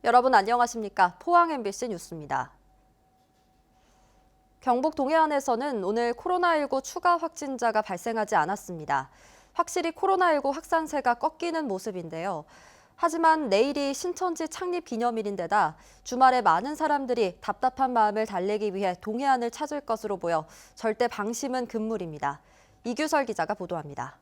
여러분 안녕하십니까? 포항 MBC 뉴스입니다. 경북 동해안에서는 오늘 코로나19 추가 확진자가 발생하지 않았습니다. 확실히 코로나19 확산세가 꺾이는 모습인데요. 하지만 내일이 신천지 창립 기념일인데다 주말에 많은 사람들이 답답한 마음을 달래기 위해 동해안을 찾을 것으로 보여 절대 방심은 금물입니다. 이규설 기자가 보도합니다.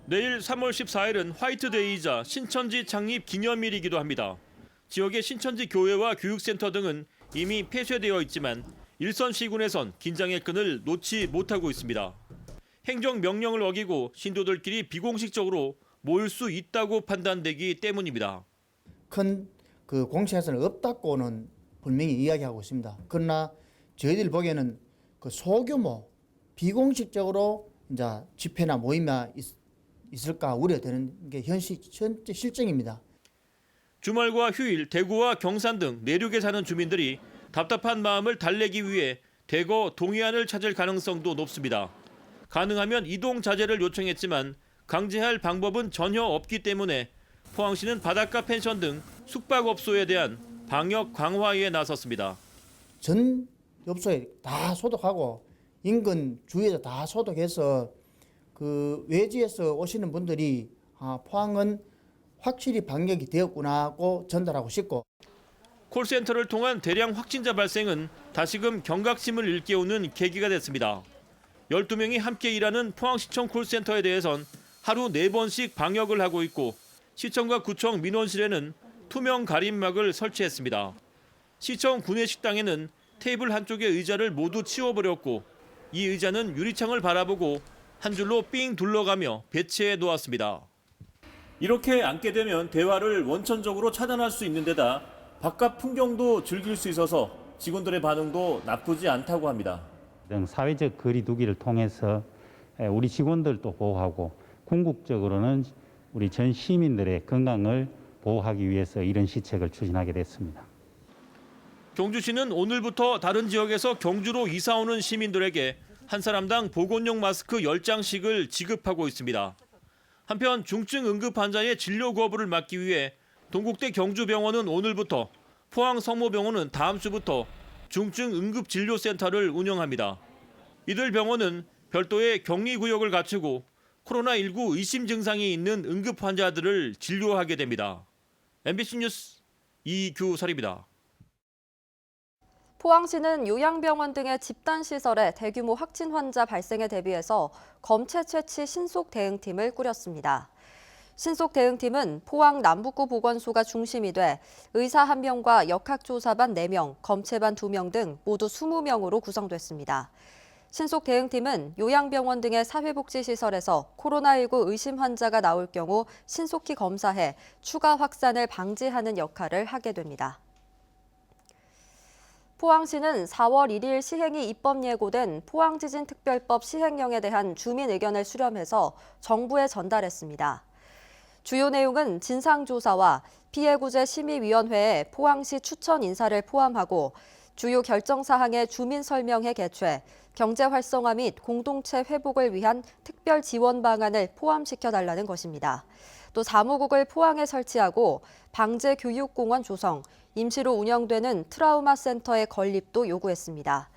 내일 3월 14일은 화이트데이이자 신천지 창립 기념일이기도 합니다. 지역의 신천지 교회와 교육센터 등은 이미 폐쇄되어 있지만 일선 시군에선 긴장의 끈을 놓지 못하고 있습니다. 행정명령을 어기고 신도들끼리 비공식적으로 모일 수 있다고 판단되기 때문입니다. 큰 공식에서는 없다고는 분명히 이야기하고 있습니다. 그러나 저희들 보기에는 소규모 비공식적으로 이제 집회나 모임이 있을까 우려되는 게 현재 실정입니다. 주말과 휴일 대구와 경산 등 내륙에 사는 주민들이 답답한 마음을 달래기 위해 대거 동해안을 찾을 가능성도 높습니다. 가능하면 이동 자제를 요청했지만 강제할 방법은 전혀 없기 때문에 포항시는 바닷가 펜션 등 숙박업소에 대한 방역 강화에 나섰습니다. 전 엽소에 다 소독하고 인근 주위에서 다 소독해서 외지에서 오시는 분들이 포항은 확실히 방역이 되었구나 하고 전달하고 싶고. 콜센터를 통한 대량 확진자 발생은 다시금 경각심을 일깨우는 계기가 됐습니다. 12명이 함께 일하는 포항시청 콜센터에 대해선 하루 4번씩 방역을 하고 있고 시청과 구청 민원실에는 투명 가림막을 설치했습니다. 시청 구내식당에는 테이블 한쪽의 의자를 모두 치워버렸고 이 의자는 유리창을 바라보고 한 줄로 삥 둘러가며 배치해 놓았습니다. 이렇게 앉게 되면 대화를 원천적으로 차단할 수 있는 데다 바깥 풍경도 즐길 수 있어서 직원들의 반응도 나쁘지 않다고 합니다. 사회적 거리 두기를 통해서 우리 직원들도 보호하고 궁극적으로는 우리 전 시민들의 건강을 보호하기 위해서 이런 시책을 추진하게 됐습니다. 경주시는 오늘부터 다른 지역에서 경주로 이사 오는 시민들에게 한 사람당 보건용 마스크 10장씩을 지급하고 있습니다. 한편 중증 응급 환자의 진료 거부를 막기 위해 동국대 경주병원은 오늘부터, 포항 성모병원은 다음 주부터 중증 응급진료센터를 운영합니다. 이들 병원은 별도의 격리구역을 갖추고 코로나19 의심 증상이 있는 응급 환자들을 진료하게 됩니다. MBC 뉴스 이규설입니다. 포항시는 요양병원 등의 집단시설에 대규모 확진 환자 발생에 대비해서 검체 채취 신속 대응팀을 꾸렸습니다. 신속 대응팀은 포항 남북구 보건소가 중심이 돼 의사 1명과 역학조사반 4명, 검체반 2명 등 모두 20명으로 구성됐습니다. 신속 대응팀은 요양병원 등의 사회복지시설에서 코로나19 의심 환자가 나올 경우 신속히 검사해 추가 확산을 방지하는 역할을 하게 됩니다. 포항시는 4월 1일 시행이 입법 예고된 포항지진특별법 시행령에 대한 주민 의견을 수렴해서 정부에 전달했습니다. 주요 내용은 진상조사와 피해구제심의위원회에 포항시 추천 인사를 포함하고 주요 결정사항의 주민 설명회 개최, 경제 활성화 및 공동체 회복을 위한 특별 지원 방안을 포함시켜달라는 것입니다. 또 사무국을 포항에 설치하고 방재교육공원 조성, 임시로 운영되는 트라우마 센터의 건립도 요구했습니다.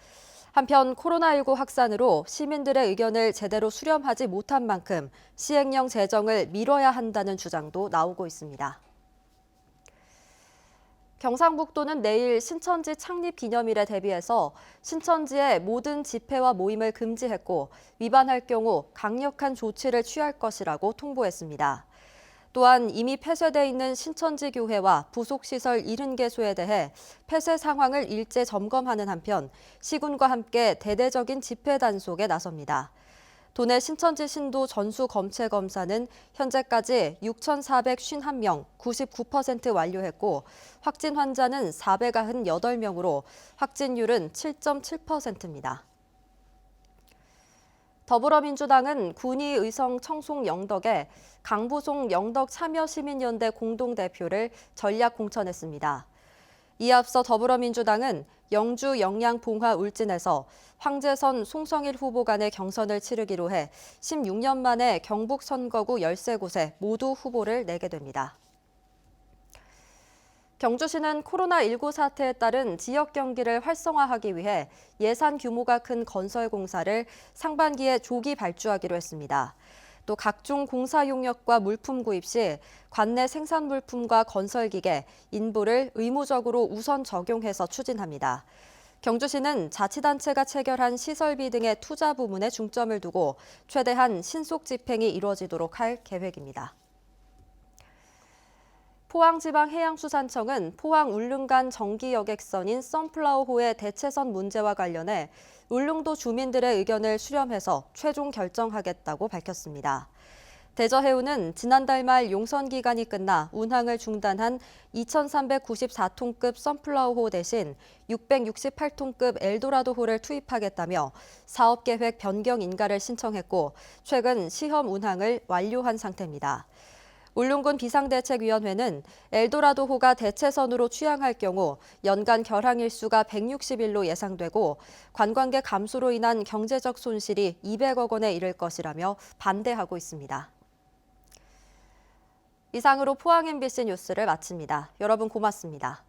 한편 코로나19 확산으로 시민들의 의견을 제대로 수렴하지 못한 만큼 시행령 제정을 미뤄야 한다는 주장도 나오고 있습니다. 경상북도는 내일 신천지 창립 기념일에 대비해서 신천지의 모든 집회와 모임을 금지했고 위반할 경우 강력한 조치를 취할 것이라고 통보했습니다. 또한 이미 폐쇄돼 있는 신천지 교회와 부속시설 70개소에 대해 폐쇄 상황을 일제 점검하는 한편 시군과 함께 대대적인 집회 단속에 나섭니다. 도내 신천지 신도 전수 검체 검사는 현재까지 6,451명, 99% 완료했고 확진 환자는 498명으로 확진율은 7.7%입니다. 더불어민주당은 군위 의성 청송 영덕에 강부송 영덕 참여시민연대 공동대표를 전략 공천했습니다. 이에 앞서 더불어민주당은 영주 영양 봉화 울진에서 황재선 송성일 후보 간의 경선을 치르기로 해 16년 만에 경북 선거구 13곳에 모두 후보를 내게 됩니다. 경주시는 코로나19 사태에 따른 지역 경기를 활성화하기 위해 예산 규모가 큰 건설 공사를 상반기에 조기 발주하기로 했습니다. 또 각종 공사 용역과 물품 구입 시 관내 생산 물품과 건설 기계, 인부를 의무적으로 우선 적용해서 추진합니다. 경주시는 자치단체가 체결한 시설비 등의 투자 부문에 중점을 두고 최대한 신속 집행이 이루어지도록 할 계획입니다. 포항지방해양수산청은 포항 울릉간 정기여객선인 선플라워호의 대체선 문제와 관련해 울릉도 주민들의 의견을 수렴해서 최종 결정하겠다고 밝혔습니다. 대저해운은 지난달 말 용선 기간이 끝나 운항을 중단한 2394톤급 선플라워호 대신 668톤급 엘도라도호를 투입하겠다며 사업계획 변경 인가를 신청했고 최근 시험 운항을 완료한 상태입니다. 울릉군 비상대책위원회는 엘도라도호가 대체선으로 취항할 경우 연간 결항 일수가 160일로 예상되고 관광객 감소로 인한 경제적 손실이 200억 원에 이를 것이라며 반대하고 있습니다. 이상으로 포항 MBC 뉴스를 마칩니다. 여러분 고맙습니다.